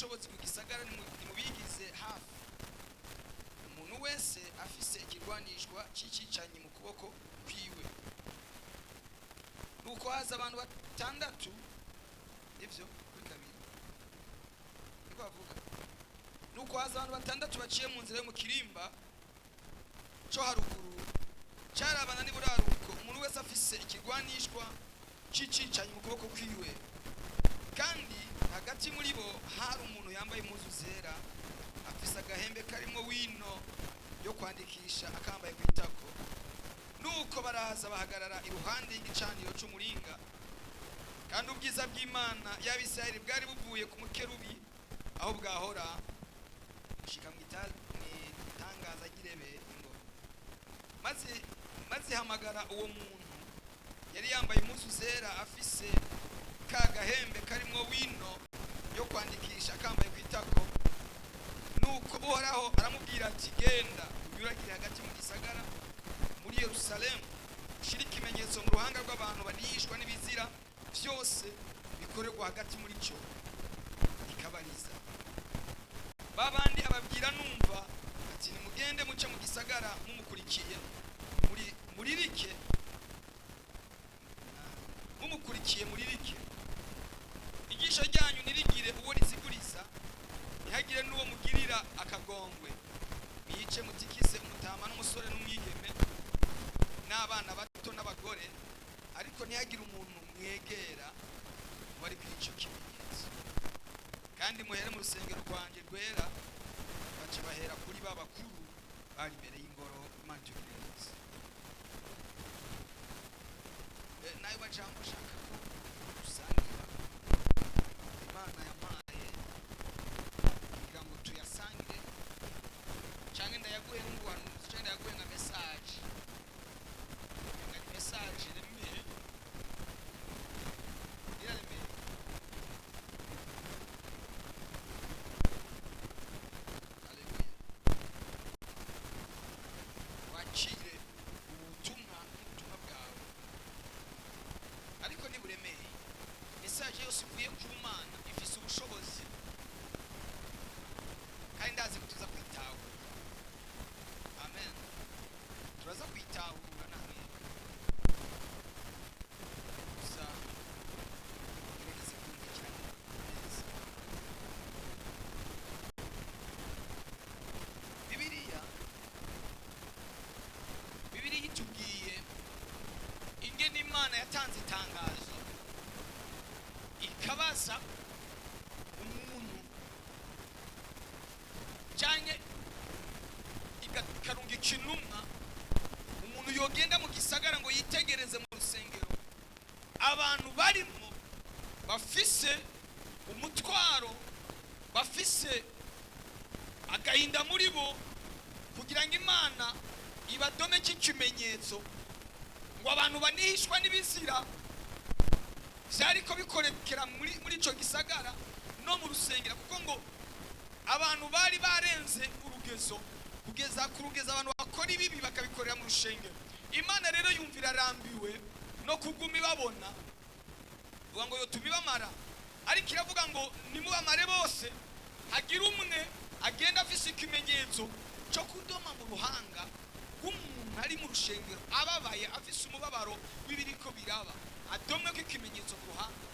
bushobozi mu gisagara nimubigize hafi umuntu wese afise ikirwanishwa cy'icicanye mu kuboko kwiwe. Nuko haza abantu batandatu, ivyo kuri kabiri niko bavuga. Nuko haza abantu batandatu baciye mu nzira yo mu kirimba cyo haruguru cyarabana n'iburaruko, umuntu wese afise ikirwanishwa c'icicanye mu kuboko kwiwe. Kandi hagati muri bo hari umuntu yambaye impuzu zera, afise agahembe karimo wino yo kwandikisha akambaye ku itako. Nuko baraza bahagarara iruhande y'igicaniro c'umuringa, kandi ubwiza bw'Imana y'Abisirayeli bwari buvuye ku mukerubi aho bwahora shika mwitangaza girebe ngo maze hamagara uwo muntu yari yambaye impuzu zera, afise ka gahembe karimo wino yo kwandikisha akambaye ku itako. Nuko Uhoraho aramubwira ati, genda unyuragire hagati mu gisagara muri Yerusalemu, ushire ikimenyetso mu ruhanga rw'abantu banishwa n'ibizira byose bikorerwa hagati muri cyo, ikabariza. Babandi ababwira numva ati, nimugende muce mu gisagara mumukurikiye, muririke igisho ryanyu nirigire uwo riziguriza, ntihagire n'uwo mugirira akagongwe. Mwice mutikise umutama n'umusore n'umwigeme n'abana bato n'abagore, ariko ntihagire umuntu mwegera wari kwica kimenyetso. Kandi muhere mu rusengero rwanjye rwera. Baca bahera kuri babakuru bari imbere y'ingoro Imana y'Uburinzi. Nayo bajambo shaka ko dusangira Imana yampaye kugira ngo tuyasangire, cyangwa ndayaguhe n'ubuhanuzi, cyangwa ndayaguhe nka message rimwe iraremeye. Haleluya. Wakire ubutumwa bwawe, ariko niburemeye. Message yose uvuye ku Mana ifise ubushobozi, kandi ndazi ko tuza kwitahura. Amen. Turaza kwitahura namwe. Gusa gerageza kumvikana neza. Bibiliya itubwiye ingene Imana yatanze itangazo ikabaza umuntu, cyane ikarunga ikinumwa umuntu yogenda mu gisagara ngo yitegereze mu rusengero abantu barimo bafise umutwaro, bafise agahinda muri bo, kugira ngo Imana ibadome cy'ikimenyetso ngo abantu banihishwa n'ibizira byariko bikorekera muri ico gisagara no mu rusengero, kuko ngo abantu bari barenze urugezo, kugeza ku rugeza abantu bakora ibibi bakabikorera mu rusengero. Imana rero yumvira arambiwe no kuguma ibabona, vuga ngo yo tubibamara, ariko iravuga ngo nimubamare bose, hagira umwe agenda afise ikimenyetso cyo kudoma mu ruhanga rw'umuntu ari mu rusengero ababaye, afise umubabaro w'ibiriko biraba, adomwe ko ikimenyetso ku ruhanga.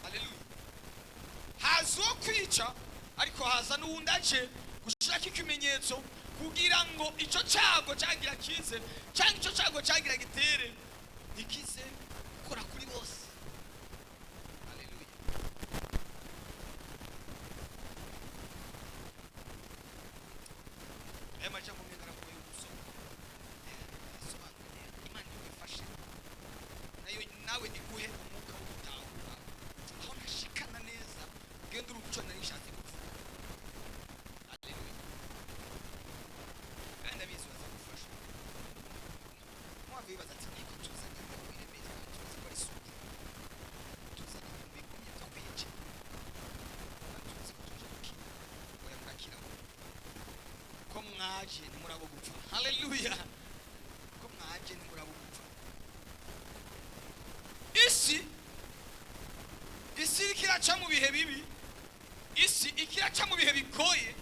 Haleluya. Haza uwo kwica, ariko haza n'uwundi aje gushaka ikimenyetso kugira ngo icyo cyago cyagira kize, cyangwa icyo cyago cyagira gitere ikize gukora kuri bose. Haleluya. Majambo mengara kwa gusoma Imana igufashe nawe iguhe umwuka w'ubutahura, aho ntashikana neza ugenda uruco nari nshatse kuvuga. Haleluya. Kandi abizi bazagufasha. Mwabibaza ati niko tuzanye ngo biremeze, tuzi ko ari suku, tuzanye ngo bikomye twakwiye, tuzi ko tuje gukira ngo yamurakira ko mwaje ni murabo gupfa. Haleluya. Ko mwaje ni murabo gupfa. Isi iraca mu bihe bibi, isi ikiraca mu bihe bigoye,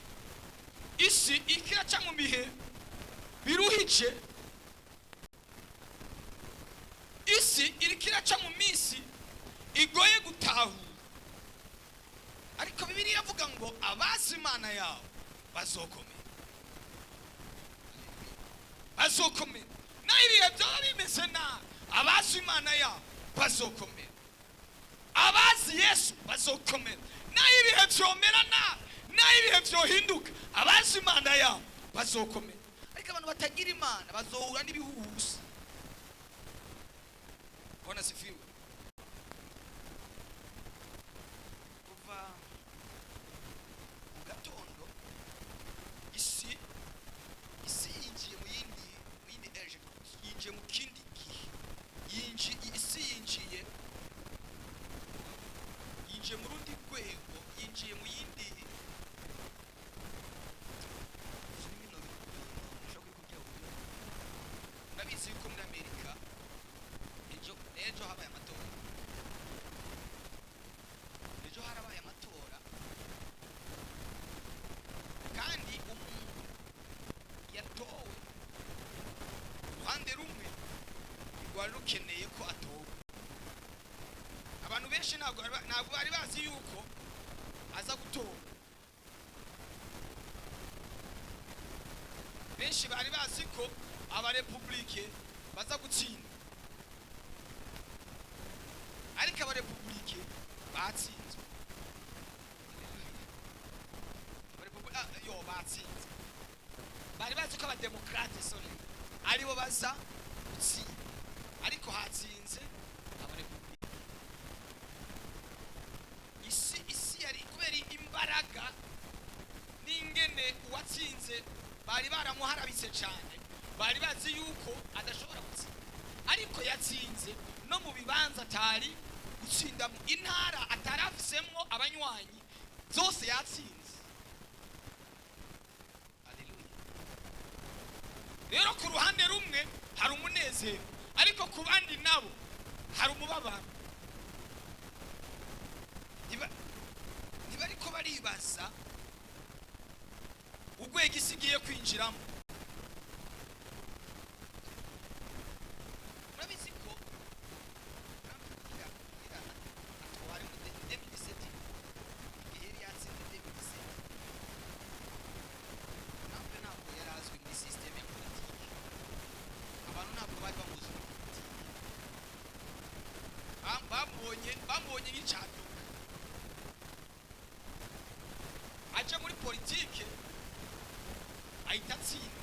isi ikiraca mu bihe biruhije, isi irikiraca mu minsi igoye gutahura. Ariko Bibiliya iravuga ngo abazi Imana yabo bazokomera, bazokomera. Na ibihe byoba bimeze nabi, abazi Imana yabo bazokomera, abazi Yesu bazokomera. Na ibihe byomera nabi, na ibihe byohinduka, abazi Imana yabo bazokomera. Ariko abantu batagira Imana bazohura n'ibihuhusi. Bwana sifiwe. Kuva mu gatondo isi yinjiye mu yindi eje, yinjiye mu kindi gihe, isi yinjiye mu rundi rwego, yinjiye mu yindi nabizi yuko muri Amerika ejo habaye amatora, ejo harabaye amatora, kandi umuntu yatowe uruhande rumwe rwari rukeneye ko atowe. Abantu benshi ntabwo bari bazi yuko aza gutora. Benshi bari bazi ko abarepublike baza gutsinda, ariko abarepublike batsinze. Batsinze. Bari bazi ko abademokrate aribo baza gutsinda, ariko hatsinze abarepublike. Isi yari kubera imbaraga n'ingene uwatsinze bari baramuharabitse cyane, bari bazi yuko adashobora gutsinda, ariko yatsinze no mu bibanza atari gutsinda, mu intara atarafisemo abanywanyi zose yatsinze. Haleluya. Rero ku ruhande rumwe hari umunezero, ariko ku bandi nabo hari umubabaro. Nibariko baribaza urwego isi igiye kwinjiramo. Murabizi ko atwari mu 2017 igihe yari yatsinze 2017, ntabwo yari azwi muri system ya politiki. Abantu ntabwo bari bamuzi muri politiki, bamubonye nk'icyaduka. Aje muri politiki ahita atsinda.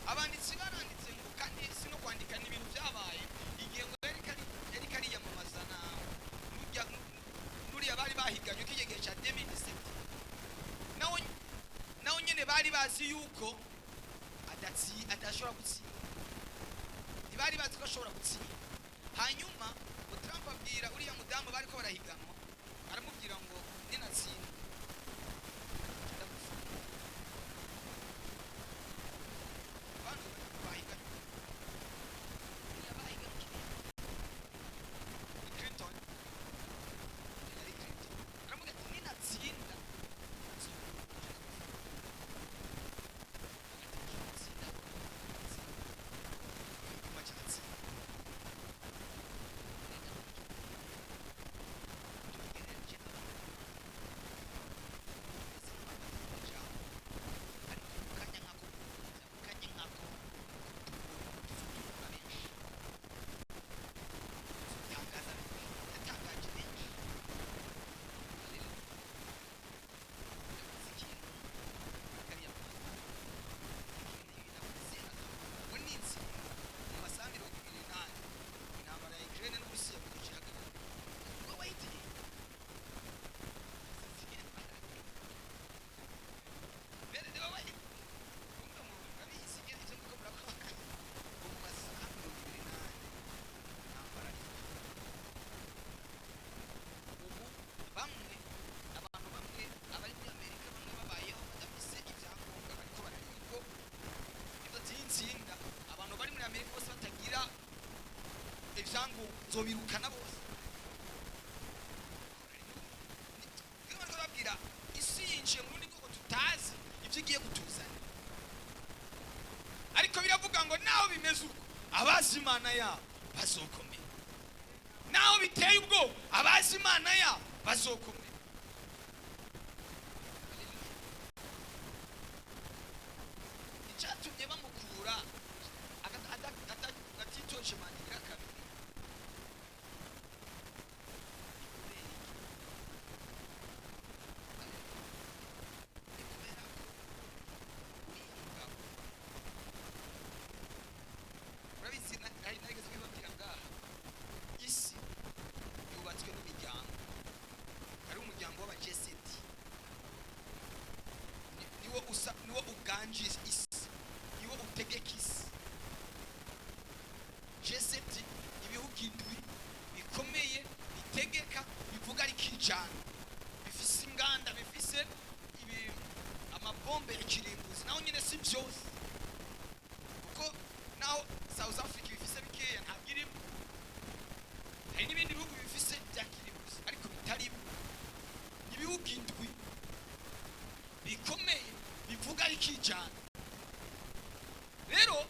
Abanditsi baranditse ngo kandi si no kwandika n'ibintu byabaye igihe ngo yari kariyamamaza na nuriya bari bahiganye ko igihe cya 2017, nawe nyine bari bazi yuko adashobora gutsinda. Ntibari bazi ko ashobora gutsinda. Hanyuma ngo Trump abwira uriya mudamu bari ko barahiganwa, aramubwira ngo ninatsinda ibyango nzobirukana bose. ibyo igiye gutuzana. Ariko biravuga ngo naho bimeze uko abazi Imana yabo bazokomera, naho biteye ubwo abazi Imana yabo bazokomera. Icyatumye bamukura atitoje manira kabiri isi yubatswe n'imiryango. Hari umuryango w'abajeseti, niwo uganje isi, niwo utegeka isi. Jeseti ibihugu indwi bikomeye bitegeka, bivuga ari kijana, bifise inganda, bifise amabombe ya kirimbuzi. Naho nyine si byose, kuko naho South Africa bifise bikeya ntabwo irimo. Hari n'ibindi bihugu bifise bya kirimbuzi ariko bitarimo. Ibihugu indwi bikomeye bivuga ari kijana. Rero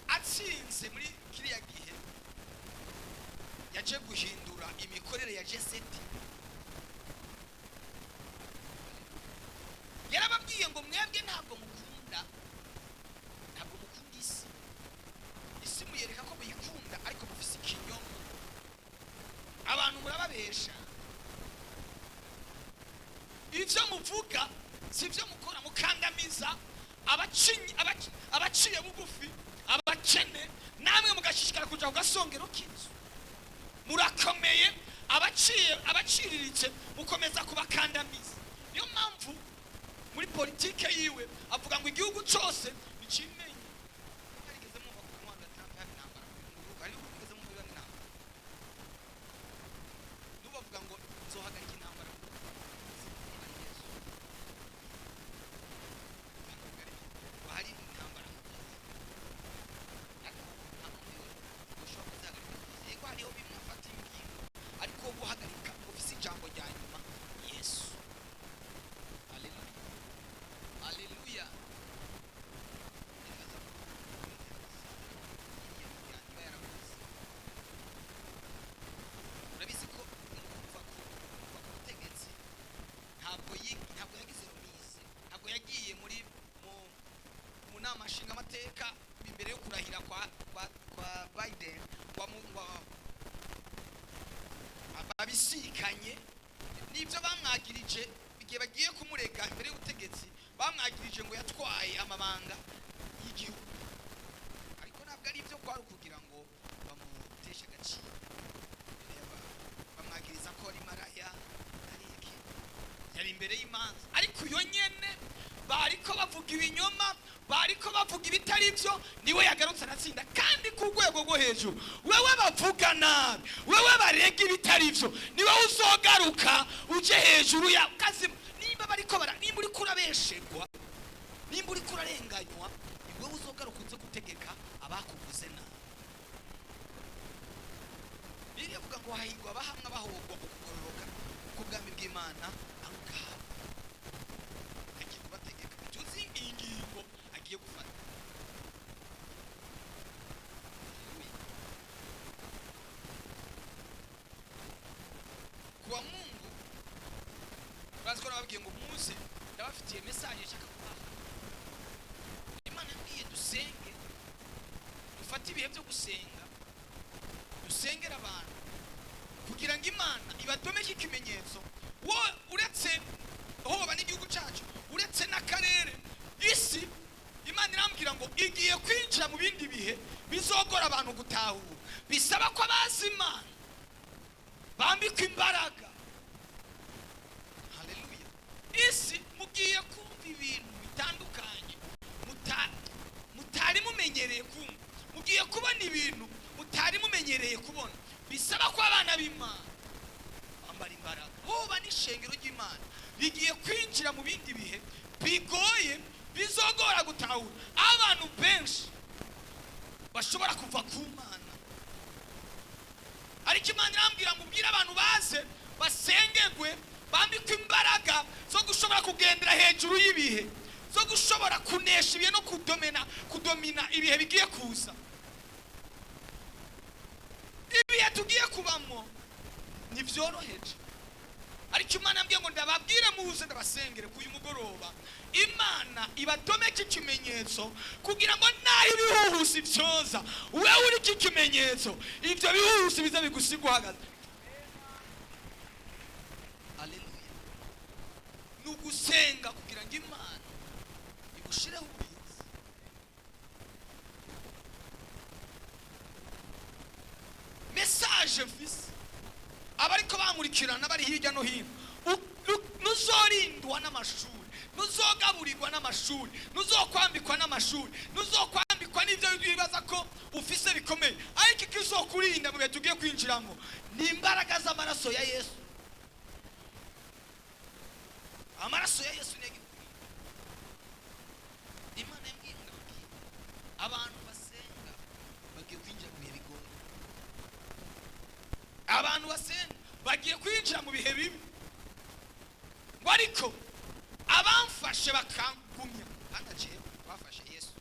atsinze muri kiriya gihe yaje guhindura imikorere ya jeseti. Yarababwiye ngo mwebwe ntabwo mukunda isi. Isi muyereka ko muyikunda ariko mufise ikinyoma. Abantu murababesha, ivyo muvuga sivyo mukora, mukandamiza abaciye bugufi, abakene, namwe mugashishikara kuja kugasongero k'inzu. Murakomeye, abaciriritse mukomeza kubakandamiza. Niyo mpamvu muri politike yiwe avuga ngo igihugu cyose bicimenye. Harigeze muva ku mwanda Trump hari intambara mu gihugu, ariko bigeze mu biba n'intambara. Nubavuga ngo nzohagarika intambara. Hari intambara hariho bimwe afata ingingo, ariko guhagarika ufise ijambo rya nyuma Yesu. Haleluya, haleluya. Urabizi ko kuva ku butegetsi ntabwo yagize rumizi, ntabwo yagiye mu nama nshingamateka imbere yo kurahira kwa Biden babisikanye. Nibyo bamwagirije igihe bagiye kumurega imbere y'ubutegetsi, bamwagirije ngo yatwaye amabanga y'igihugu. Ariko ntabwo ari ibyo kwari kugira ngo bamuteshe agaciro. Bamwagiriza ko ari maraya, ari iki, yari imbere y'imanza. Ariko iyo nyene bariko bavuga ibinyoma, bariko bavuga ibitari byo, niwe yagarutse aratsinda. Kandi ku rwego rwo hejuru, wewe bavuga nabi, wewe barega ibitari byo, niwe uzogaruka uje hejuru ya kazi. Nimba bariko nimba uri kurabeshegwa, nimba uri kurarenganywa, niwe uzogaruka uze gutegeka abakuvuze nabi. Biri yavuga ngo hahirwa abahamwa bahogwa ukugororoka k'ubwami bw'Imana angaba. Agiye kubategeka tuzi ingingo agiye gufata. Kwa Mungu bazi ko nababwiye ngo muze ndabafitiye message nshaka kubaha. Imana yabwiye dusenge, dufate ibihe byo gusenga, dusengera abantu kugira ngo Imana ibadomeke ikimenyetso. Wowe uretse hoba n'igihugu cyacu, uretse n'akarere, isi Imana irambwira ngo igiye kwinjira mu bindi bihe bizogora abantu gutahura. Bisaba ko abazi Imana bambikwa imbaraga. Haleluya. Isi mugiye kumva ibintu bitandukanye mutari mumenyereye kumva, mugiye kubona ibintu mutari mumenyereye kubona. Bisaba ko abana b'Imana bambara imbaraga. Hoba n'ishengero ry'Imana rigiye kwinjira mu bindi bihe bigoye, bizogora gutahura. Abantu benshi bashobora kuva ku Mana, ariko Imana irambwira ngo ubwire abantu baze basengerwe, bambikwe imbaraga zo gushobora kugendera hejuru y'ibihe, zo gushobora kunesha ibihe no kudomina ibihe bigiye kuza. Ibihe tugiye kubamo ntibyoroheje, ariko Imana yambwiye ngo ndababwire muze ndabasengere ku uyu mugoroba. Imana ibatomeke ikimenyetso kugira ngo naho ibihuhusi byoza wewe uri iki kimenyetso, ibyo bihuhusi biza bigusiga uhagaze. Haleluya. Nugusenga kugira ngo Imana igushireho ubwiza. Message mfise abariko bankurikirana bari hirya no hino, nuzorindwa n'amashuri, nuzogaburirwa n'amashuri, nuzokwambikwa n'amashuri, nuzokwambikwa n'ivyo bibaza ko ufise bikomeye, ariko ikizokurinda mu bihe tugiye kwinjiramo ni imbaraga z'amaraso ya Yesu. Amaraso ya Yesu niyo Imana yambwiye ngo abantu basenga bagiye kwinjira mu bihe bigoye. Abantu basenga bagiye kwinjira mu bihe bibi, ngo ariko abamfashe bakangumya banagiye bafashe Yesu,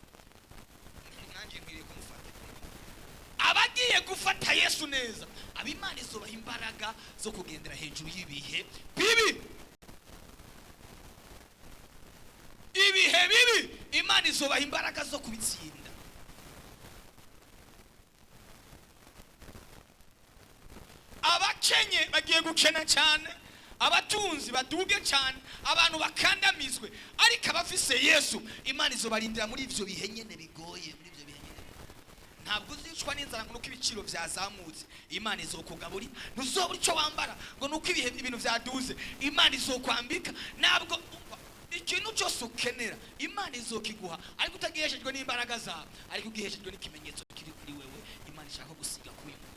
nanjye nkwiriye kumufata. Abagiye gufata Yesu neza, ab'Imana izobaha imbaraga zo kugendera hejuru y'ibihe bibi. Ibihe bibi Imana izobaha imbaraga zo kubitsinda. Abakenye bagiye gukena cyane, abatunzi baduge cyane, abantu bakandamizwe, ariko abafise Yesu Imana izobarindira muri ivyo bihe nyene bigoye. Muri ivyo bihe nyene ntabwo uzicwa n'inzara ngo nuko ibiciro byazamutse, Imana izokugaburira. Ntuzobura icyo wambara ngo nuko ibintu byaduze, Imana izokwambika. Ntabwo ikintu cyose ukenera Imana izokiguha, ariko utagiheshejwe n'imbaraga zawe, ariko ugiheshejwe n'ikimenyetso kiri kuri wewe Imana ishaka gusiga kuri wewe.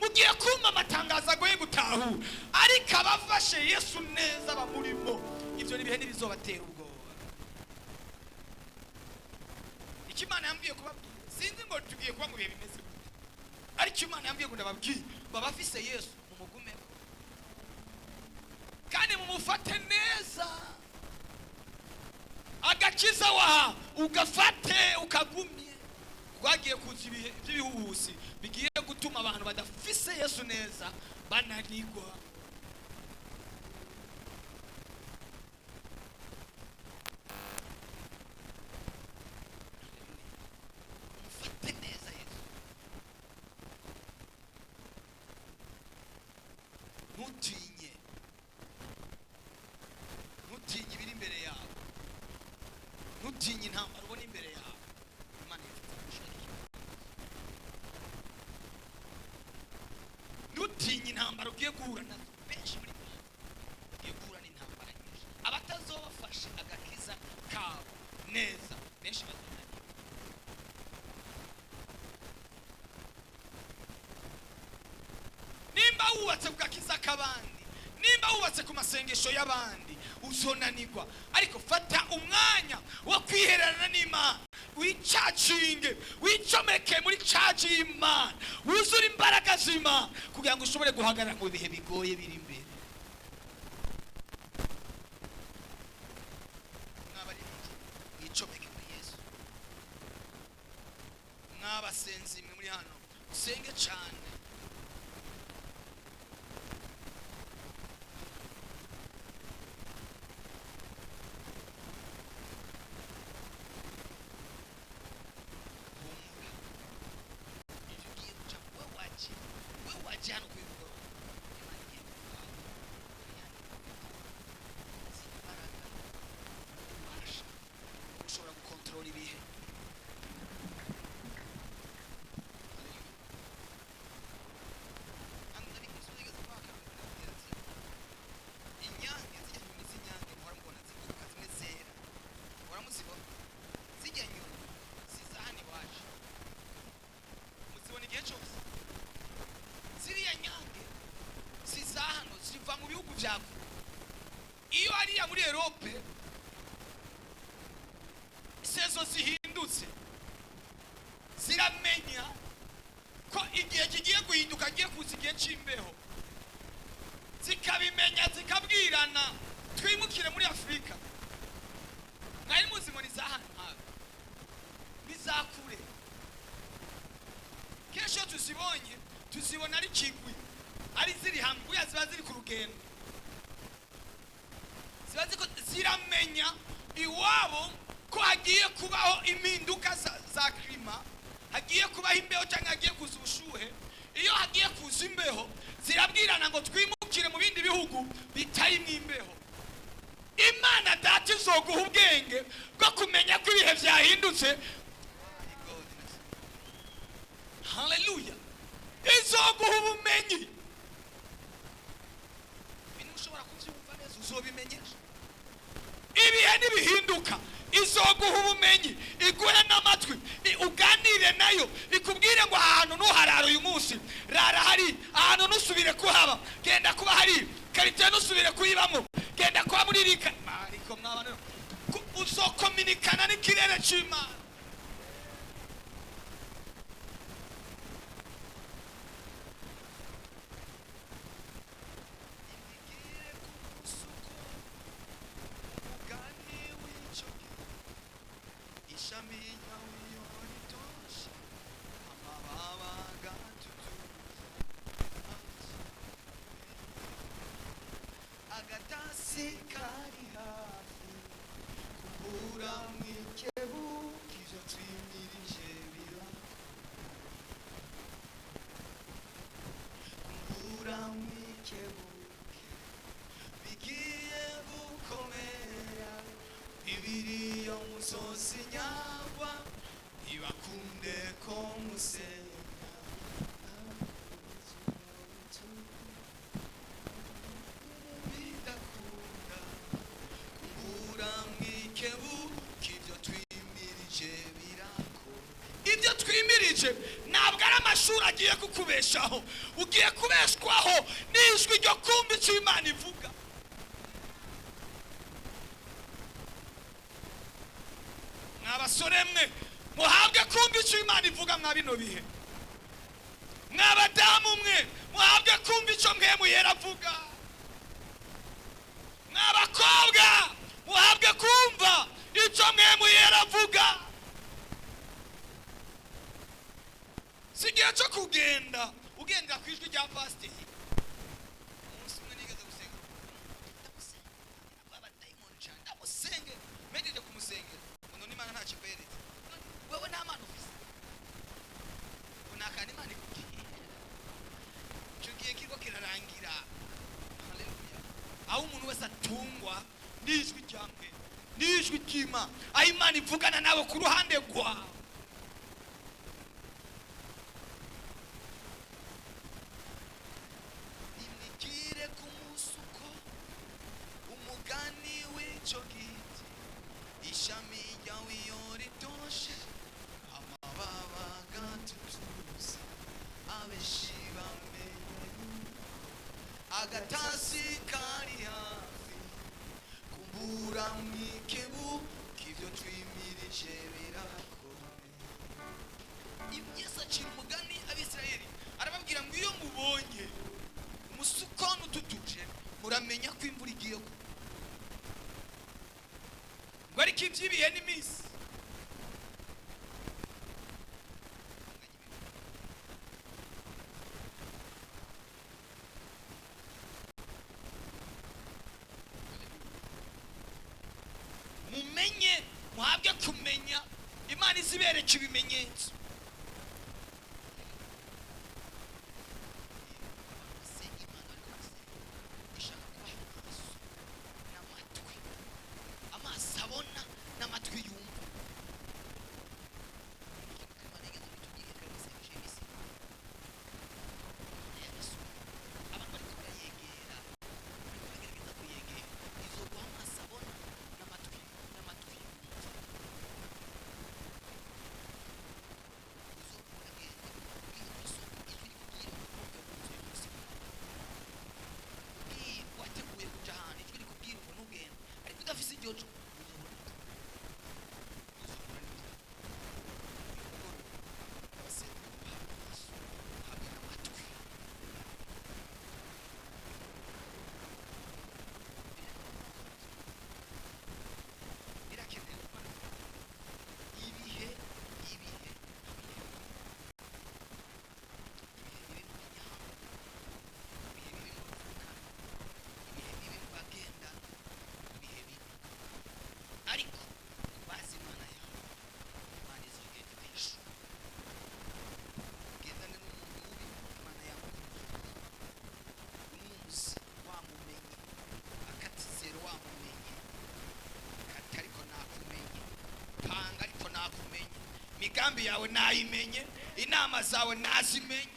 Mugiye kumva amatangazo agoye gutahu, ariko abafashe Yesu neza bamurimo, ivyo ni bihe ntibizobatera ubwoba. Ikimana yambwiye kubabwira, sinzi ngo tugiye kuba mu bihe bimeze gute, ariko Imana yambwiye ngo ndababwire babafise Yesu mumugumeho kandi mumufate neza. Agakiza waha ugafate ukagumye. Twagiye kuza ibihe by'ibihuhusi bigiye gutuma abantu badafise Yesu neza bananigwa. Mufate neza Yesu. Ntutinye ibiri imbere yawe, ntutinye intambara ubona imbere yawe. Ntutinye intambara ugiye guhura nazo. Benshi muri mwe ugiye guhura n'intambara nyinshi, abatazobafashe agakiza kabo neza benshi bazonanirwa. Nimba wubatse ku gakiza k'abandi, nimba wubatse ku masengesho y'abandi, uzonanirwa. Ariko fata umwanya wo kwihererana n'Imana, wicacinge, wicomeke muri caci y'Imana, wuzure imbaraga z'Imana kugira ngo ushobore guhagarara mu bihe bigoye biri imbere. Mwabari wicomeke muri Yesu. Mwabasenzi mwe muri hano usenge cyane. zihindutse ziramenya ko igihe kigiye guhinduka agiye kuza igihe cy'imbeho, zikabimenya zikabwirana twimukire muri Afurika. Mwari muzi ngo nizakure kenshi tuzibonye tuzibona ari kigwi, ari ziri hamwe, ziba ziri ku rugendo, ziba ziko ziramenya iwabo ko hagiye kubaho impinduka za klima, hagiye kubaho imbeho cyangwa hagiye kuza ubushuhe. Iyo hagiye kuza imbeho zirabwirana ngo twimukire mu bindi bihugu bitari mu imbeho. Imana data izoguha ubwenge bwo kumenya ko ibihe byahindutse. Haleluya. Izoguha ubumenyi. Ibintu ushobora kubyumva neza uzobimenyesha. Ibihe nibihinduka izoguha ubumenyi, iguhe n'amatwi, uganire nayo, ikubwire ngo ahantu nuharara uyu munsi rara hari, ahantu nusubire kuhaba genda kuba hari, karite nusubire kuyibamo genda kuba muri rika. Ariko mwabana uzokominikana n'ikirere cy'Imana. Ibyo twimirije ntabwo ari amashuri agiye kukubeshaho, ugiye kubeshwaho n'ijwi ryo kumva icyo Imana ivuga. Mwabasore mwe muhabwe kumva icyo Imana ivuga mwa bino bihe. Mwabadamu mwe muhabwe kumva icyo Mpwemu Yera avuga. Mwabakobwa muhabwe kumva icyo Mpwemu Yera avuga. Sigiye cyo kugenda ugendera ku ijwi rya Pasteur. Umunsi umwe nigeze gusenga, ndamusenge mejeje kumusengera uno n'Imana nta kiberetse. Wewe nta mana ufise, unakana Imana ikubwiye cyo gihe kiriko kirarangira. Haleluya. Aho umuntu wese atungwa n'ijwi ryamwe, n'ijwi ry'Imana, aho Imana ivugana nawe ku ruhande rwawe. Agatasi kari hafi kumbura mwikebu kivyo twimirije birakomeye. Yesu acira umugani Abisirayeli arababwira ngo iyo mubonye umusukoni ututuje muramenya ko imvura igiye kugwa. Ngo ariko iby'ibihe n'iminsi mumenye, muhabwe kumenya. Imana izibereka ibimenyetso. Amaso abona n'amatwi yumva. imigambi yawe nayimenye, inama zawe nazimenye,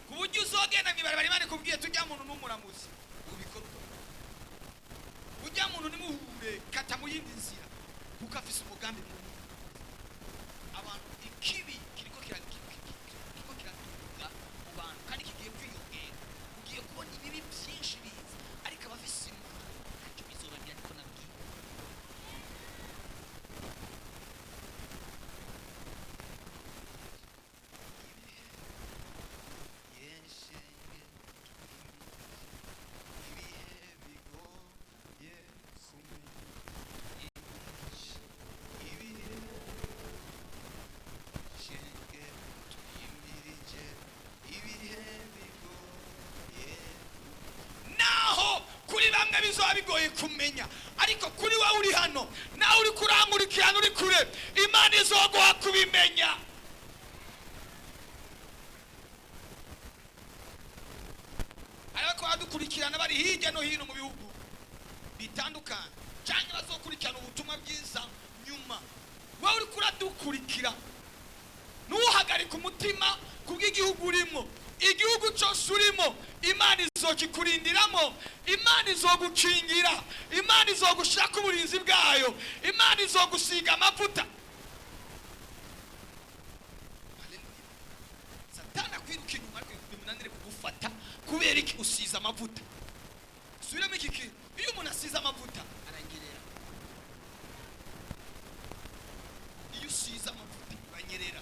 ku buryo uzogenda mwibarabara Imana ikubwiye tujya muntu n'umuramuzi ubikora. Ujya muntu nimuhure kata mu yindi nzira kuko afise umugambi mu abantu. Ikibi kiriko kiraduga mu bantu kandi kigiye kwiyongera. Ugiye kubona ibibi byinshi biza, ariko abafise Imana ntacyo bizobagira. Ariko nabwiye bizoba bigoye kumenya, ariko kuri wowe uri hano nawe uri kurangurikirana uri kure, Imana izoguha kubimenya. Ariko adukurikirana bari hirya no hino mu bihugu bitandukanye, cyangwa bazokurikirana ubutumwa bwiza nyuma. Wowe uri kuradukurikira ntuhagarike umutima kubw'igihugu urimo. Igihugu cyose urimo Imana izokikurindiramo, Imana izogukingira, Imana izogushira ku burinzi bwayo, Imana izogusiga amavuta. Satana kwiruka inyuma ariko bimunanire kugufata kubera iki usiza amavuta. Subiramo iki kintu, iyo umuntu asiza amavuta aranyerera. Iyo usiza amavuta uranyerera.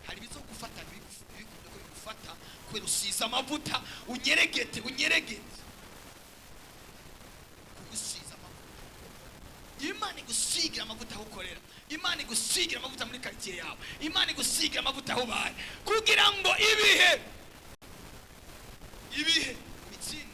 Hari bizogufata bigufata kubera usiza amavuta, unyeregete kugusiza amavuta. Imana igusigira amavuta aho ukorera, Imana igusigira amavuta muri quartier yawe, Imana igusigira amavuta aho baye, kugira ngo ibihe bitsinde.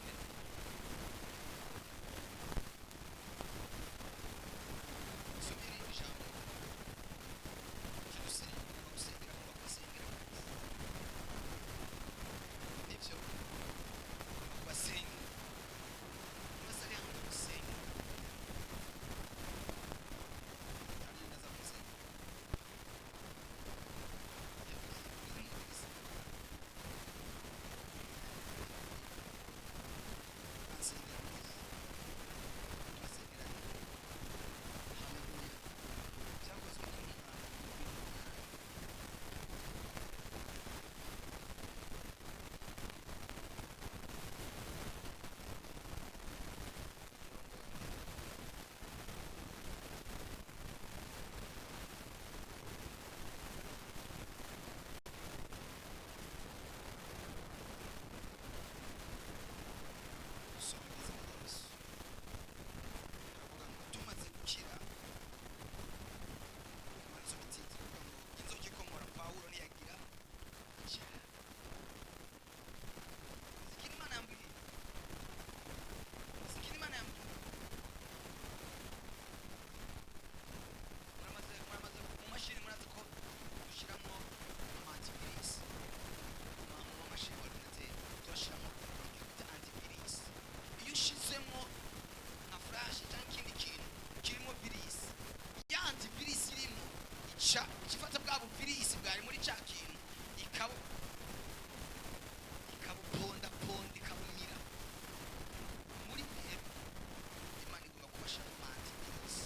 Kifata bwa bupirisi bwari muri cya kintu ikabuponda ikabumira muri bihe. Imana igomba kubashira amantivirisi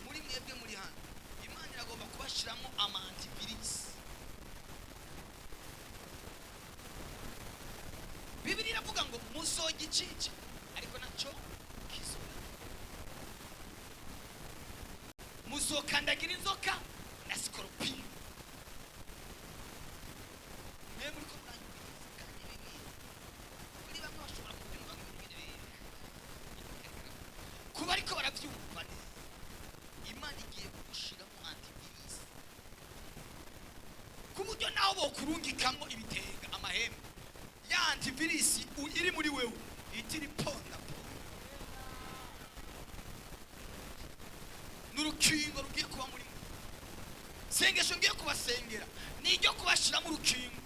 muri mwebwe muri hano, Imana iragomba kubashiramo amantivirisi. Bibiliya iravuga ngo muzoga icice ariko nacyo kizoga, muzokandagira inzoka na sikorupiyo. Mwe muri ko muranyumviriza kandi bibi kuri bamwe bashobora kubyumva kuba ariko barabyumva neza. Imana igiye kugushiramo antivirisi ku buryo nawe bokurungikamo ibitega amahembe, ya antivirisi iri muri wewe itiri ponda n'urukingo rugiye kuba muri mwe. Sengesho ngiye kubasengera ni iryo kubashiramo urukingo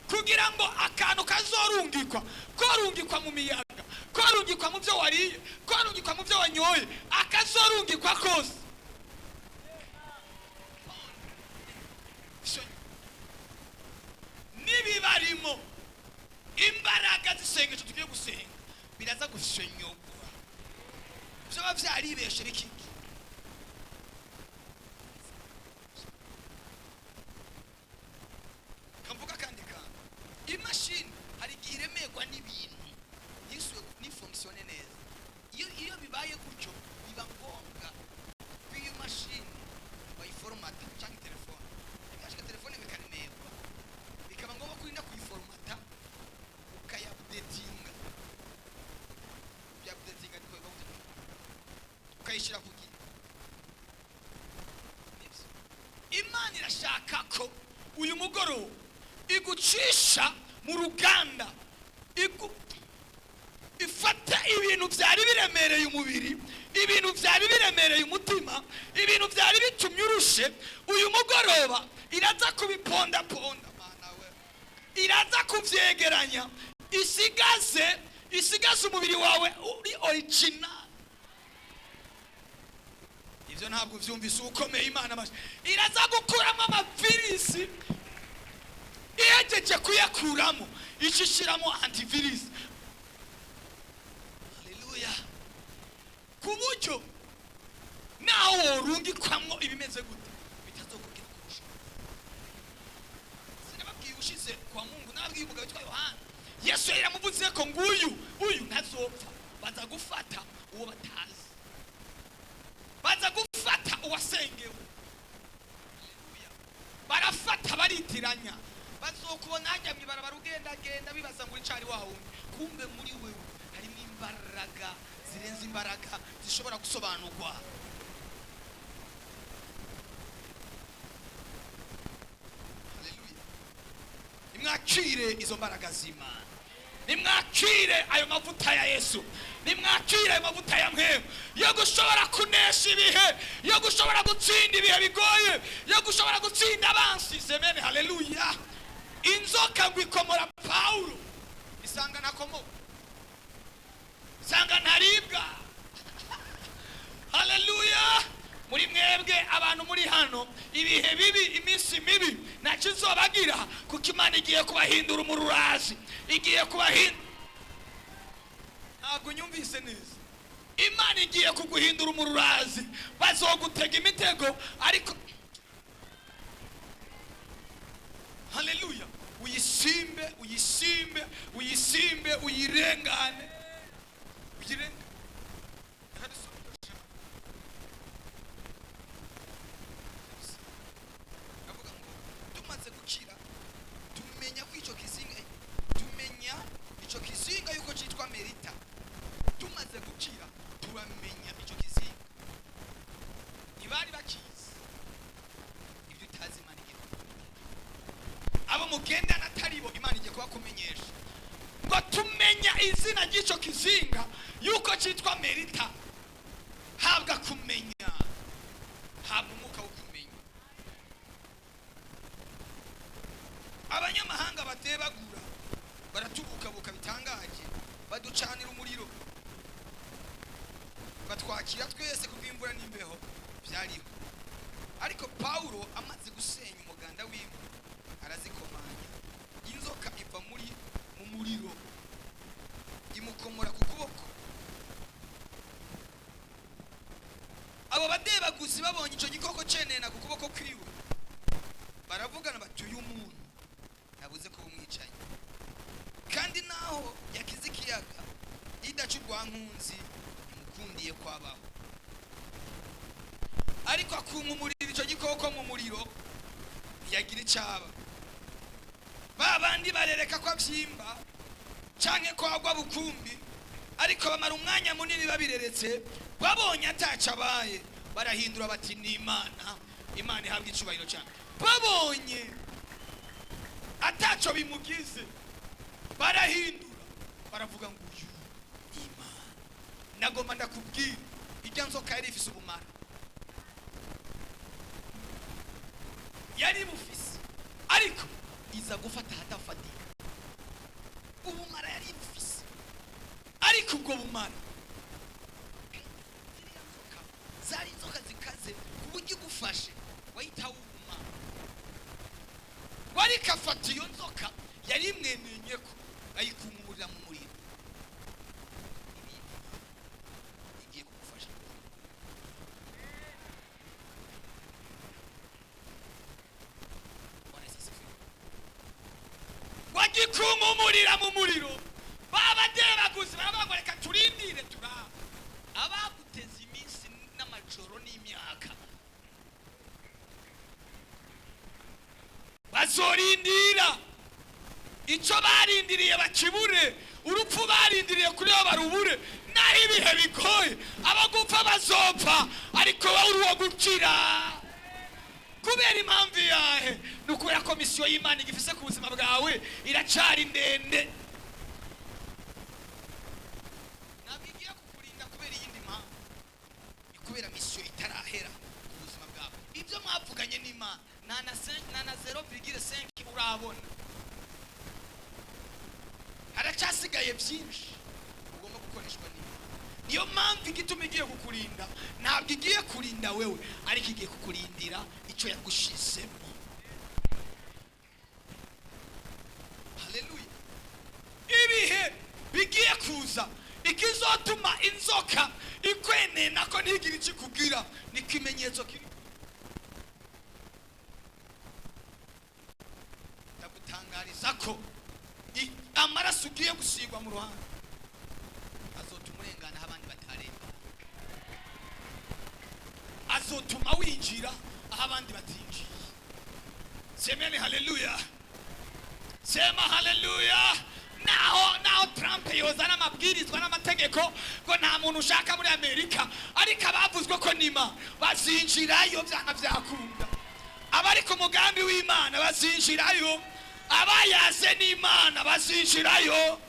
kugira ngo akantu kazorungikwa, korungikwa mu miyaga, korungikwa kwarungikwa mu byo wariye, kwarungikwa mu byo wanyoye, akazorungikwa kose. Nibibarimo imbaraga zisengesho tugiye gusenga biraza gushenyogwa. Byo bavyaribeshe bikiki. Kamvuga kandi imashini hari giremegwa n'ibintu yiswe ni fonctionne neza. Iyo bibaye gutyo biba ngombwa iyo mashini bayiformata cyangwa telefone. Yashika telefone bikaremegwa. Bikaba ngombwa kurinda kuyiformata ukayupdatinga. Updatinga niko bivuga. Ukayishira kuki. Imana irashaka ko uyu mugoro igucisha mu ruganda, ifata ibintu byari biremereye umubiri, ibintu byari biremereye umutima, ibintu byari bitumye urushe. Uyu mugoroba iraza kubiponda ponda, mana we, iraza kuvyegeranya, isigaze umubiri wawe uri original. Ivyo ntabwo vyumvise ukomeye Imana mashi. Iraza gukuramo amavirisi, ihejeje kuyakuramo ishishiramo antivirus. Haleluya. Kuburyo naho urungikwamwo ibimeze gute bitazokugera kurusha. Sinababwiye ushize kwa Mungu, nababwiye umugabo witwa Yohana, Yesu yaramuvuze ko uyu ntazopfa, baza gufata uwo batazi, baza gufata uwasengewe. Haleluya. Barafata baritiranya, bazokubona hajya mwibarabara ugenda bibaza ngo icari wawe, kumbe muri wewe harimo imbaraga zirenze imbaraga zishobora gusobanurwa. Haleluya. Nimwakire izo mbaraga z'Imana, nimwakire ayo mavuta ya Yesu, nimwakire ayo mavuta ya Mwemu yo gushobora kunesha ibihe, yo gushobora gutsinda ibihe bigoye, yo gushobora gutsinda abansi. Semene. Haleluya. Inzoka gwikomora Paulo isanga nakomo, isanga ntaribwa. Haleluya. Muri mwebwe abantu muri hano, ibihe bibi, iminsi mibi nakizobagira, kuko Imana igiye kubahindura umururazi, igiye kubahindura. Ntabwo nyumvise neza. Imana igiye kuguhindura umururazi, bazogutega imitego ariko haleluya, uyisimbe uyirengane. Avuga ngo tumaze gukira tumenya ko icyo kizinga yuko cyitwa merita. Tumaze gukira turamenya icyo kizinga. Ntibari bakizi ibyo utazi Imana igiye abo mugendana ataribo, Imana igiye kubakumenyesha ngo tumenya izina ry'icyo kizinga yuko cyitwa merita. Habwa kumenya, habwa umwuka wo kumenya. Abanyamahanga batebagura baratubukabuka bitangaje, baducanira umuriro, batwakira twese kubw'imvura n'imbeho byariho. Ariko Paulo amaze gusenya umuganda w'imwe, arazikomanya, inzoka iva mu muriro imukomora ku kuboko. Abo badebaguzi babonye icyo gikoko cenena ku kuboko kwiwe, baravugana bati uyu muntu nabuze ko umwicaye, kandi naho yakize ikiyaga idaca urwankunzi imukundiye kwabaho. Ariko akumumurira icyo gikoko mu muriro ntiyagira icaba. Babandi barereka ko abyimba canke ko agwa bukumbi, ariko bamara umwanya munini babireretse, babonye ataca abaye, barahindura bati ni Imana. Imana ihabwa icubahiro cyane. Babonye ataco bimugize, barahindura, baravuga ngo uyu Imana. Nagomba ndakubwira, ijya nzoka yari ifise ubumara, yari bufise, ariko iza gufata hatafatika. Ubumara yari bufise, ariko ariko ubwo bumara zari inzoka zikaze ku buryo igufashe wahita wuma. Wari kafata iyo nzoka yari imwemenye ko ayikumurira mu muriro. Igiye kugufasha. Wagikumumurira mu muriro. Baba deraguzi baba reka turindire turaba. Abaguteza iminsi n'amajoro n'imyaka bazorindira icyo barindiriye bakibure, urupfu barindiriye kuri bo barubure. Naho ibihe bigoye abagupfa bazopfa, ariko wowe uri uwo gukira. Kubera impamvu yahe nukubera ko misiyo y'Imana igifise ku buzima bwawe iracari ndende. Nabigiye kukurinda kubera iyindi mpamvu, kubera misiyo itarahera ku buzima bwawe. Ibyo mwavuganye n'Imana na 0,5 urabona, haracasigaye byinshi ugomba gukoreshwa n'Imana. Niyo mpamvu igituma igiye kukurinda, ntabwo igiye kurinda wewe, ariko igiye kukurindira icyo yagushizemo. Haleluya. Ibihe bigiye kuza ikizotuma inzoka ikwenena ko ntigire ikikugira, ni ikimenyetso kiri. Ndagutangariza ko amaraso ugiye gusigwa mu ruhande azotuma urengana aho abandi batarenga, azotuma winjira aho abandi batinjiye. Semeni haleluya, sema haleluya. Naho Trump yozana amabwirizwa n'amategeko ngo nta muntu ushaka muri Amerika, ariko abavuzwe ko nima bazinjirayo byanga byakunda. Abari ku mugambi w'Imana bazinjirayo, abayaze n'Imana bazinjirayo.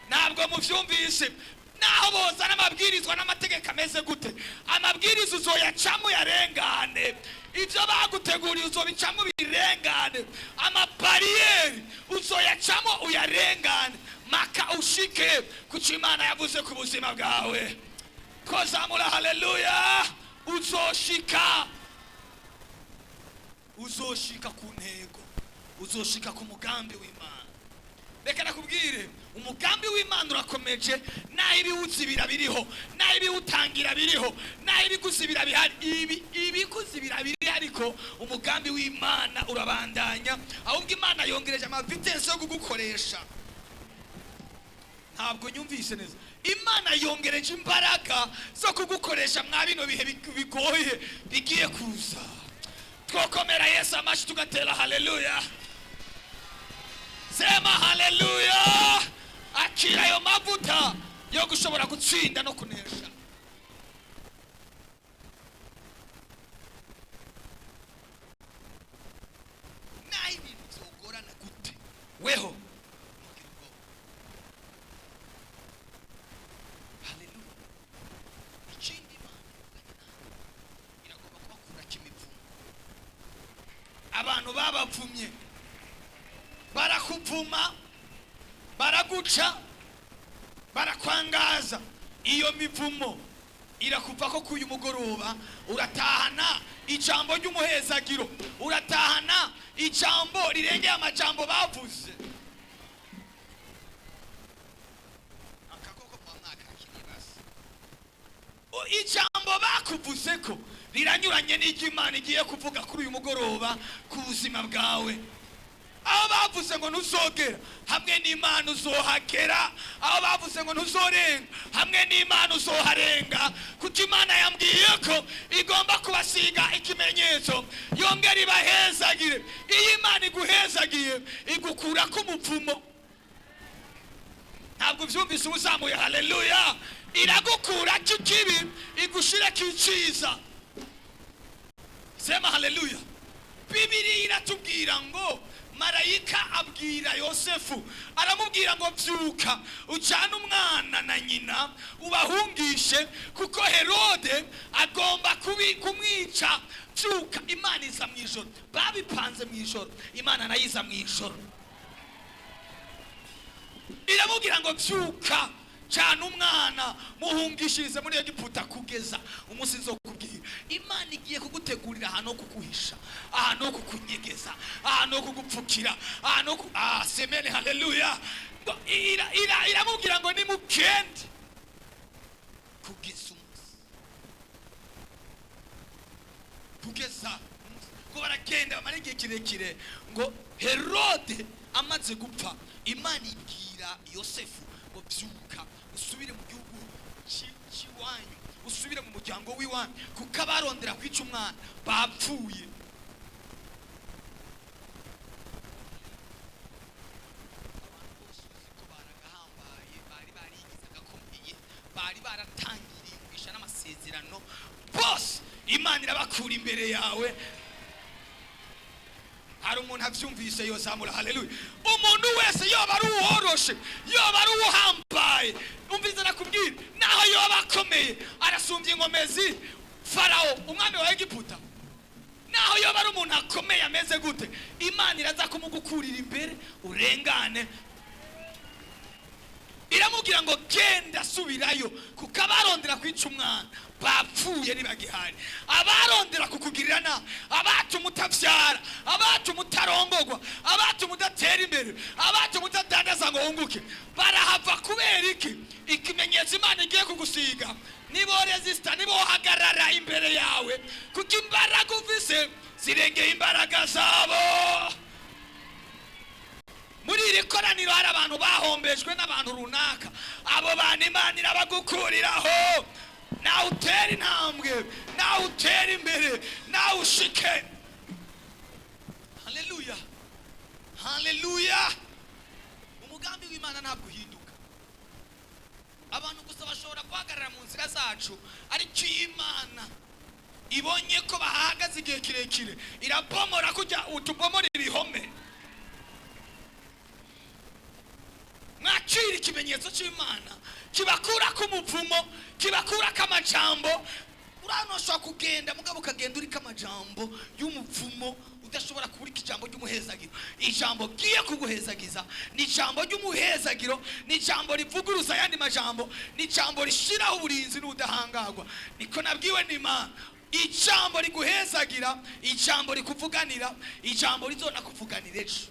Ntabwo muvyumvise. Naho bozana amabwirizwa n'amategeko ameze gute, amabwiriza uzoyacamo yarengane. Ibyo baguteguriye uzobicamo birengane. Amabariyeri uzoyacamo uyarengane, maka ushike kuko Imana yavuze ku buzima bwawe. Kozamura haleluya. Uzoshika ku ntego, uzoshika ku mugambi w'Imana. Reka nakubwire, umugambi w'Imana urakomeje. Naho ibiwuzibira biriho, naho ibiwutangira biriho, naho ibikuzibira bihari, ibikuzibira biri, ariko umugambi w'Imana urabandanya. Ahubwo Imana yongereje amavitensi yo kugukoresha. Ntabwo nyumvise neza. Imana yongereje imbaraga zo kugukoresha mwa bino bihe bigoye bigiye kuza. Twokomera Yesu amashi tugatera haleluya. Sema haleluya. Akira yo mavuta yo gushobora gutsinda no kunesha. Naho ibintu byogorana gute, weho haleluya. Ikindi iragomba kubakura kimipfumu. Abantu babapfumye barakuvuma, baraguca, barakwangaza. Iyo mivumo irakuva ko kuyu mugoroba uratahana ijambo ry'umuhezagiro, uratahana ijambo rirengeye amajambo bavuze. Akakoko kwa mwaka kiribasa. Ijambo bakuvuze ko riranyuranye n'Imana igiye kuvuga kuri uyu mugoroba ku buzima bwawe. Aho bavuze ngo ntuzogera, hamwe n'Imana uzohagera. Aho bavuze ngo ntuzorenga, hamwe n'Imana uzoharenga. Kuko Imana yambwiye ko igomba kubasiga ikimenyetso, yongera ibahezagire. Iyo Imana iguhezagiye igukura ku mupfumo. Ntabwo byumvise uzamuye haleluya. Iragukura kikibi igushira kiciza. Sema haleluya. Bibiri iratubwira ngo marayika abwira Yosefu, aramubwira ngo byuka ujyane umwana na nyina ubahungishe, kuko Herode agomba kumwica. Byuka. Imana iza mu ijoro, babipanze mu ijoro, Imana nayo iza mu ijoro. Iramubwira ngo byuka cyane umwana muhungishirize muri Egiputa kugeza umunsi nzokubwira. Imana igiye kugutegurira ahantu ho kuguhisha, ahantu ho kukunyegeza, ahantu ho kugupfukira, ahantu ho semene haleluya. Iramubwira ngo nimugende kugeza umunsi, kugeza ngo baragenda bamara igihe kirekire. Ngo Herode amaze gupfa, Imana ibwira Yosefu ngo byuka usubire mu gihugu cy'iwanyu, usubire mu muryango w'iwanyu, kuko abarondera kwica umwana bapfuye. Bari baratangiriye kwisha n'amasezerano bose, Imana irabakura imbere yawe. Hari umuntu avyumvise yozamura haleluya. Umuntu wese yoba ari uworoshe, yoba ari uhambaye, umvize nakubwira, naho yoba akomeye arasumbye ingomezi Farao umwami wa Egiputa. Naho yoba ari umuntu akomeye ameze gute, Imana iraza kumugukurira imbere urengane. Iramubwira ngo genda subirayo, kuko abarondera kwica umwana bapfuye ntibagihari. Abarondera kukugirira nabi, abatuma utavyara, abatuma utarongorwa, abatuma udatera imbere, abatuma utadandaza ngo wunguke, barahava. Kubera iki? Ikimenyetso Imana igiye kugusiga nibo resista, nibo hagarara imbere yawe, kuko imbaraga uvise zirengeye imbaraga zabo. Muri iri koraniro hari abantu bahombejwe n'abantu runaka. Abo bantu Imana irabagukuriraho. Nawe utera intambwe, nawe utera imbere, nawe ushike. Haleluya, haleluya. Umugambi w'Imana ntabwo uhinduka. Abantu gusa bashobora guhagarara mu nzira zacu, ariko Imana ibonye ko bahagaze igihe kirekire irabomora kujya utubomora ibihome. Mwakira ikimenyetso cy'Imana kibakura ku muvumo, kibakura kamajambo. Uranosha kugenda mugabo ukagenda uri kamajambo y'umuvumo, udashobora kubura ijambo ry'umuhezagiro. Ijambo giye kuguhezagiza ni ijambo ry'umuhezagiro, ni ijambo rivuguruza yandi majambo, ni ijambo rishiraho uburinzi n'udahangagwa. Niko nabwiwe n'Imana, ijambo riguhezagira, ijambo rikuvuganira, ijambo rizona kuvuganira ejo.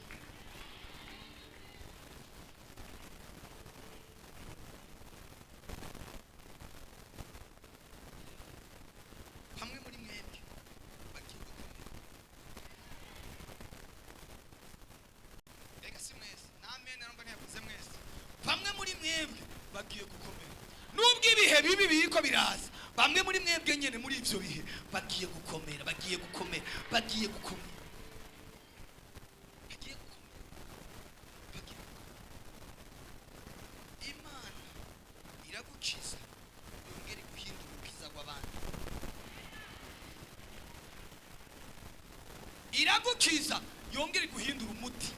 Bagiye gukomera nubwo ibihe bibi biriko biraza, bamwe muri mwebwe nyene muri ivyo bihe bagiye gukomera, bagiye gukomera, bagiye gukomera, bagiye gukomera. Imana iragukiza yongere guhindura ukiza kw'abandi. Iragukiza yongere guhindura umuti.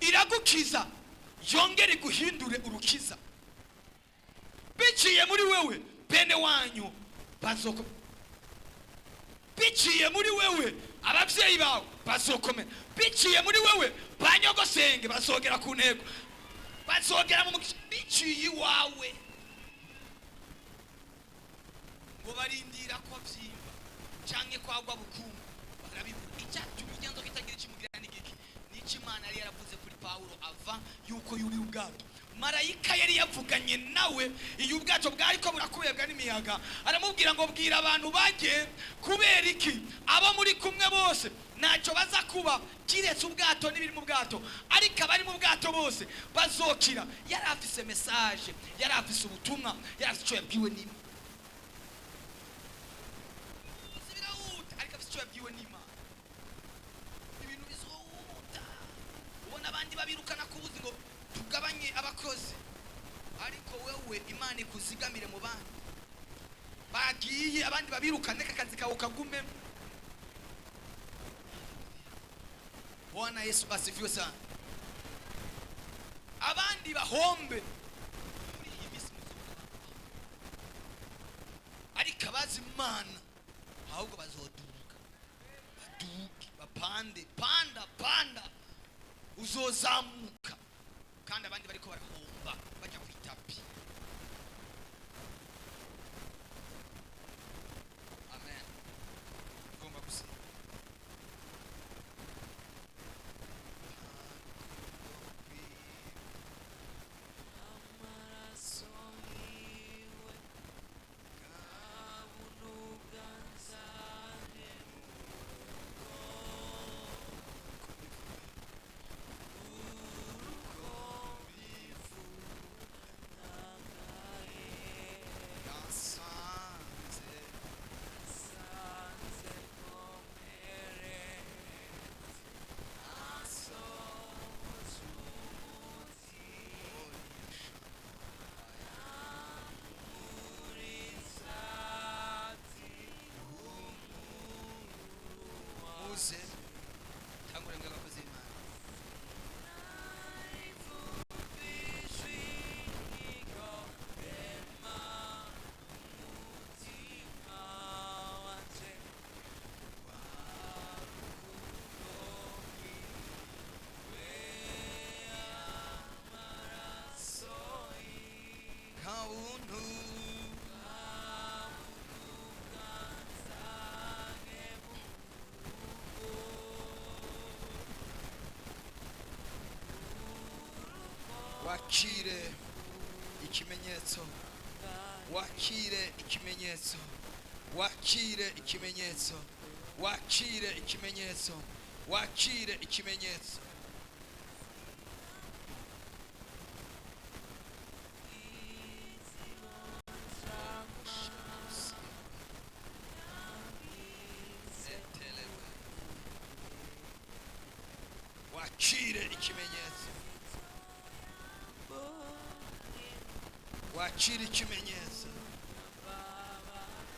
Iragukiza yongere guhindure urukiza. Biciye muri wewe bene wanyu bazoko, biciye muri wewe abavyeyi bawe bazokomera, biciye muri wewe banyogosenge bazogera ku ntego, bazogera mu biciye iwawe. Ngo barindira ko vyimba canke kwagwa bukungu barabibura. Icyatumye igenzo kitagira kimugira n'igiki Imana yari yaravuze kuri Paulo ava yuko yuri ubwato. Marayika yari yavuganye nawe iyo ubwato bwariko burakubebwa n'imiyaga, aramubwira ngo bwira abantu bagiye. Kubera iki? Abo muri kumwe bose ntacyo baza kuba kiretse ubwato n'ibiri mu bwato, ariko abari mu bwato bose bazokira. Yari afise message, yari afise ubutumwa, yari afise icyo yabwiwe n'Imana. Ariko afise icyo yabwiwe n'Imana. Abandi babirukana kubuzi ngo tugabanye abakozi, ariko wewe Imana ikuzigamire mu bandi. Bagiye abandi babirukane kakazi kawe kagume. Bwana Yesu asifiwe sana. Abandi bahombe muri iyi misi, ariko abazi Imana ahubwo bazoduka, baduke. panda uzozamuka kandi abandi bariko barahomba bajya ku itapi. Amen. Gomba gusa tangurenga abakozi b'Imana. Wakire ikimenyetso, wakire ikimenyetso, wakire ikimenyetso, wakire ikimenyetso, wakire ikimenyetso. Wakire ikimenyetso, wakire ikimenyetso,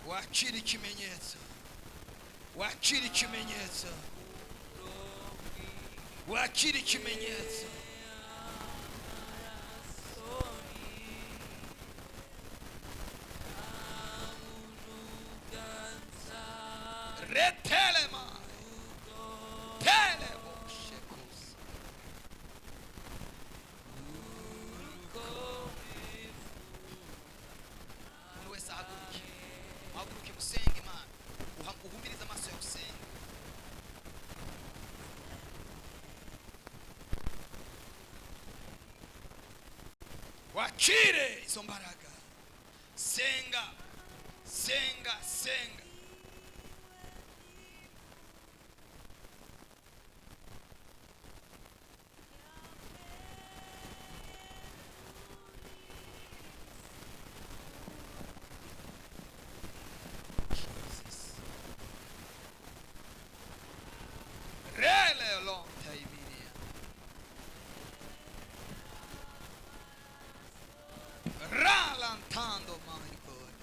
wakire ikimenyetso, wakire ikimenyetso, wakire ikimenyetso. Retelema telemo shekos umuntu wese ahaguruke musenge Imana, uhumirize amaso yawe usenge. Wakire izo mbaraga, senga senga senga. Ralantando my God.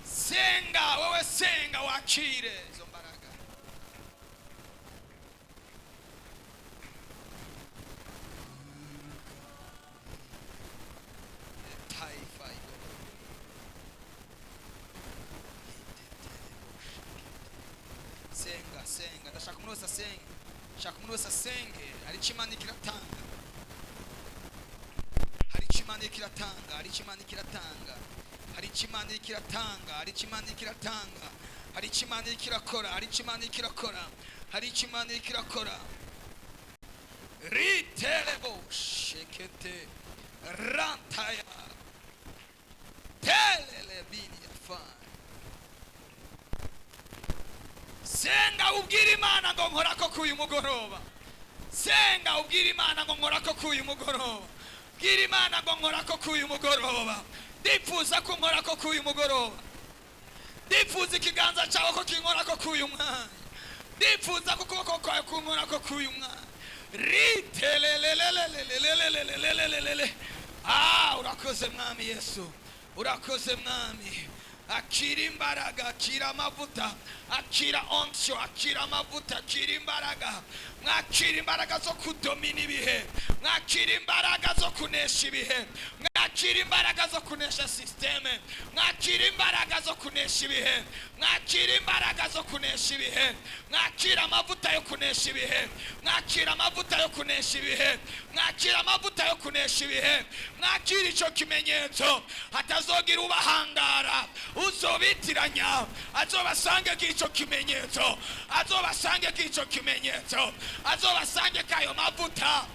Senga, wewe senga wakire izo mbaraga. Taifa senga senga, ndashaka umuntu wese asenge, ndashaka umuntu wese asenge. Hari Imana ikiratanga, hari Imana ikiratanga, hari Imana ikiratanga, hari Imana ikiratanga, hari Imana ikiratanga, hari Imana ikirakora, hari Imana ikirakora, hari Imana ikirakora. Ritelebo shekete rantaya telele bini yafa. Senga ubwira Imana ngo nkorako kuyu mugoroba, senga ubwira Imana ngo nkorako kuyu mugoroba, bwira Imana ngo nkorako kuyu mugoroba. Ndifuza ko nkorako kuyu mugoroba, ndifuza ikiganza cyawe ko kinkorako kuyu mwanya, ndifuza ko ukuboko kwawe kunkorako kuyu mwanya. Ritelelelelelelelelelelelelelele. Urakoze mwami Yesu, urakoze mwami. Akira imbaraga, akira amavuta, akira onction, akira amavuta, akira imbaraga. Mwakira imbaraga zo kudomina ibihe, mwakira imbaraga zo kunesha ibihe, mwakira imbaraga zo kunesha systeme, mwakira imbaraga zo kunesha ibihe, mwakira imbaraga zo kunesha ibihe, mwakira amavuta yo kunesha ibihe, mwakira amavuta yo kunesha ibihe, mwakira amavuta yo kunesha ibihe, mwakira icyo kimenyetso. Hatazogira ubahangara, uzobitiranya, azobasange k'icyo kimenyetso, azobasange k'icyo kimenyetso, azobasange kayo mavuta.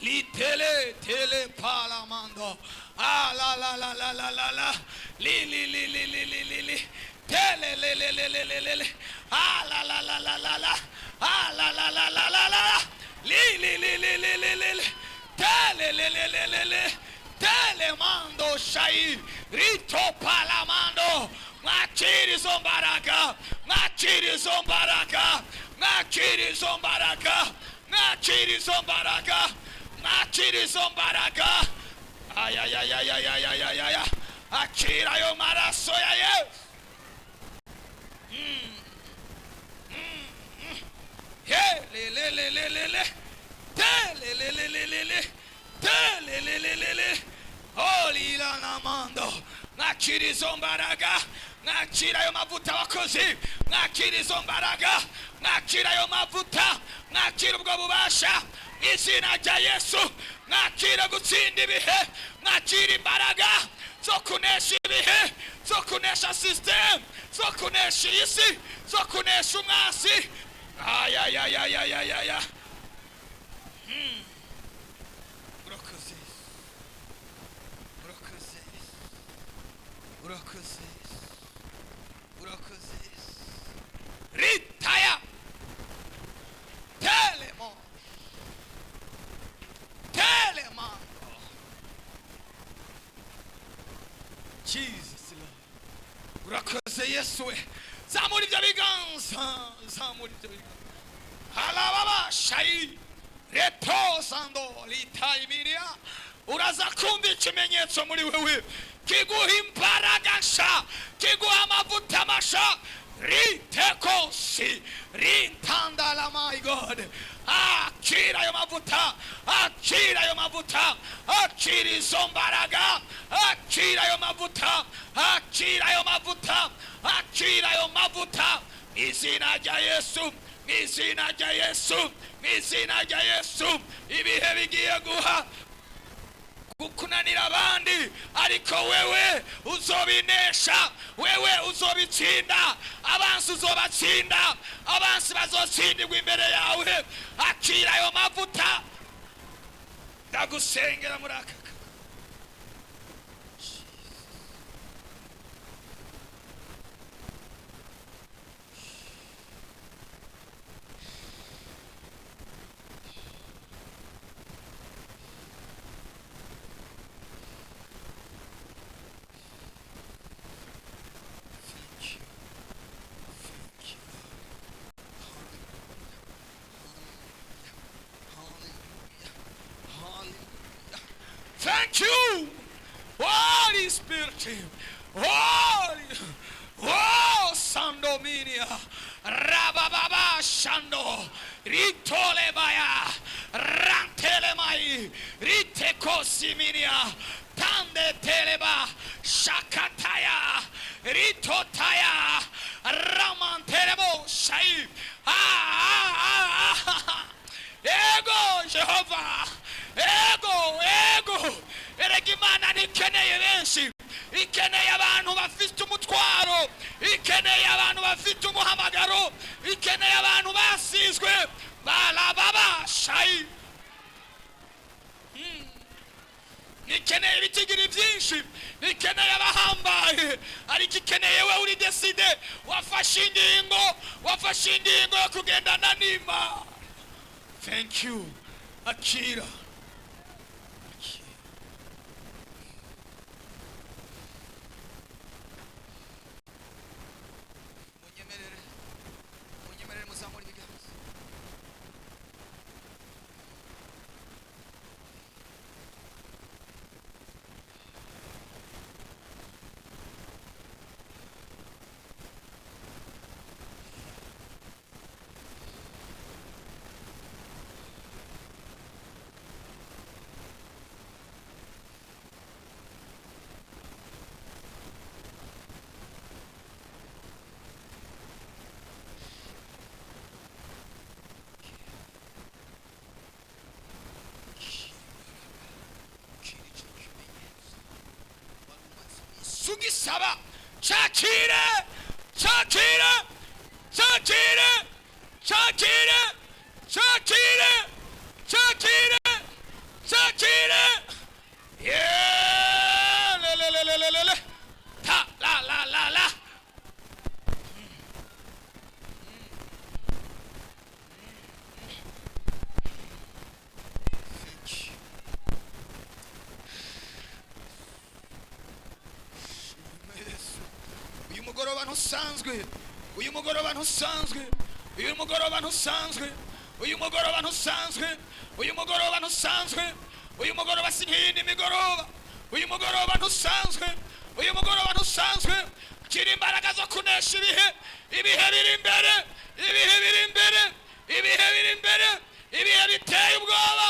Litele tele palamando. La li tele le la li tele telemando shai rito palamando. Mwakiri zombaraka, mwakiri zombaraka, mwakiri zombaraka, mwakiri zombaraka, mwakiri zombaraka. Ay. Akira yo maraso ya Yesu. Holy Lanamando. Nakiri zombaraga, nakira yo mavuta wakozi, nakiri zombaraga, nakira yo mavuta, nakira ubwo bubasha izina rya Yesu, nakira gutsinda ibihe, nakira imbaraga zo kunesha ibihe, zo kunesha system, zo kunesha isi, zo kunesha umwasi. Ay. Retire. Telemon. Jesus Lord. Urakoze Yesu. Zamuri ibyo biganza. Zamuri ibyo biganza. Halababa shai. Reto sando litaimiria. Uraza kumva ikimenyetso muri wewe. Kiguha imbaraga nsha. Kiguha amavuta masha. Ritekosi, rintandala, my God. Akira yo mavuta, akira yo mavuta, akiri zombaraga, akira yo mavuta, akira yo mavuta, akira yo mavuta. Izina rya Yesu, izina rya Yesu, izina rya Yesu. Ibihe bigiye guha kukunanira abandi, ariko wewe uzobinesha, wewe uzobitsinda. Abansi uzobatsinda, abansi bazotsindirwa imbere yawe. Akira ayo mavuta. Ndagusengera muri aka. Thank you, Holy Spirit. Oh, Sandominia, Rabababa Shando, Ritolebaya, Rantelemai, Ritekosiminia, Tande Teleba, Shakataya, Ritotaya, Ramantelebo Shai. Ego Jehovah. Ego Eregimana nikeneye benshi, ikeneye abantu bafite umutwaro, ikeneye abantu bafite umuhamagaro, ikeneye abantu basizwe balababa shai. Nikeneye ibitigiri byinshi, nikeneye abahambaye, ariko ikeneye we uri decide, wafashe ingingo yo kugendana n'Imana. Thank you, Akira. kugisaba cyakire cyakire cyakire cyakire cyakire cyakire cyakire yeah le ta la mugoroba ntusanzwe uyu mugoroba ntusanzwe uyu mugoroba ntusanzwe uyu mugoroba ntusanzwe uyu mugoroba ntusanzwe uyu mugoroba si nk'iyindi migoroba uyu mugoroba ntusanzwe uyu mugoroba ntusanzwe kiri imbaraga zo kunesha ibihe biri imbere ibihe biri imbere ibihe biri imbere ibihe biteye ubwoba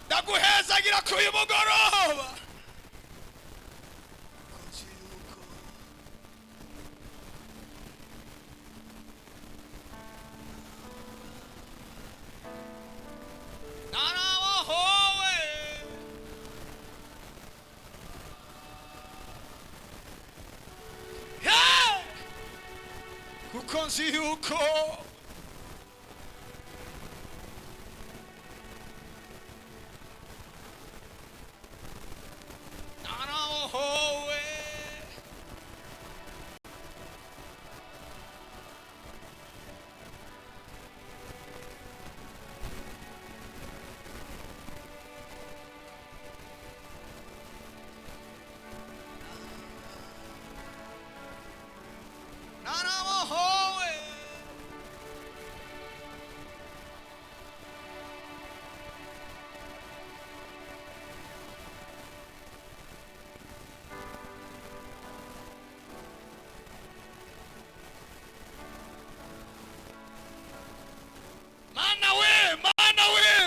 ndaguhezagira ku uyu mugoroba kuko nzi yuko narabohowe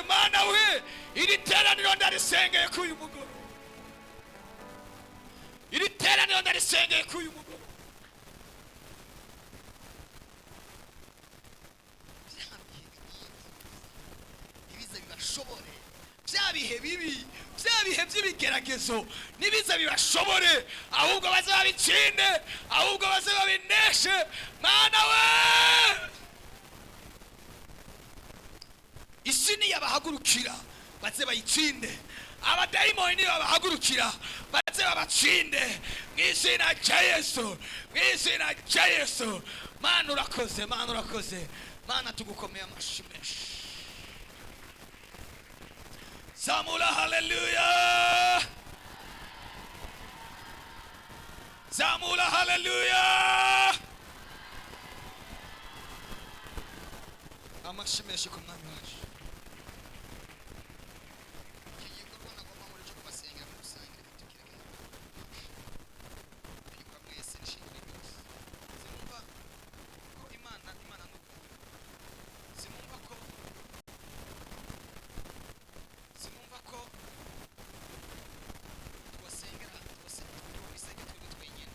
mana we iri teraniro ndarisengeye ku uyu mugoroba iri teraniro ndarisengeye ku uyu mugoroba ibiza bibashobore bya bihe bibi bya bihe by'ibigeragezo nibiza bibashobore ahubwo baze babitsinde ahubwo baze babineshe mana we isi niyabahagurukira baze bayitsinde abadayimoni niyabahagurukira baze babatsinde mu izina rya Yesu mu izina rya Yesu mana urakoze mana tugukomeye amashyi menshi zamura haleluya zamura haleluya amashimeshi ku mwami wacu. Iki gikorwa nagomba muri cyo kubasengera mu rusengero bitukireke. Bikwa mwese nishimye byose. Simumva ko Imana n'ukuri. Simumva ko twasengera twenyine.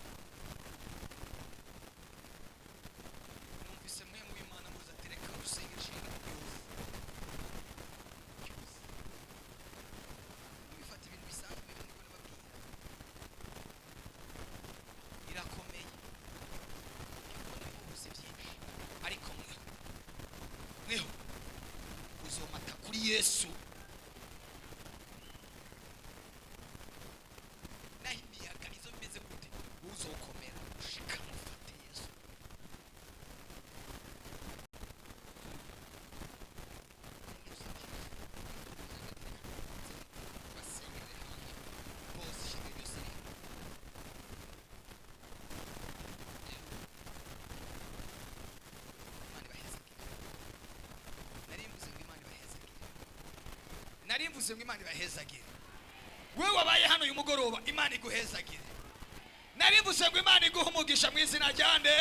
Numvise mwe mu Imana muzatereka urusengero shinga byose. Mubifata ibintu bisanzwe ibintu ngo nababwira. Irakomeye. Kuko nimubuze byinshi. Ariko mweho uzomata kuri Yesu. Nahibiyaga izo bimeze gute uzokomera ushika mufate Yesu. Narimvuze ngo Imana ibahezagire. Wewe wabaye hano uyu mugoroba Imana iguhezagire. Narimvuze ngo Imana iguhe umugisha mu izina rya nde.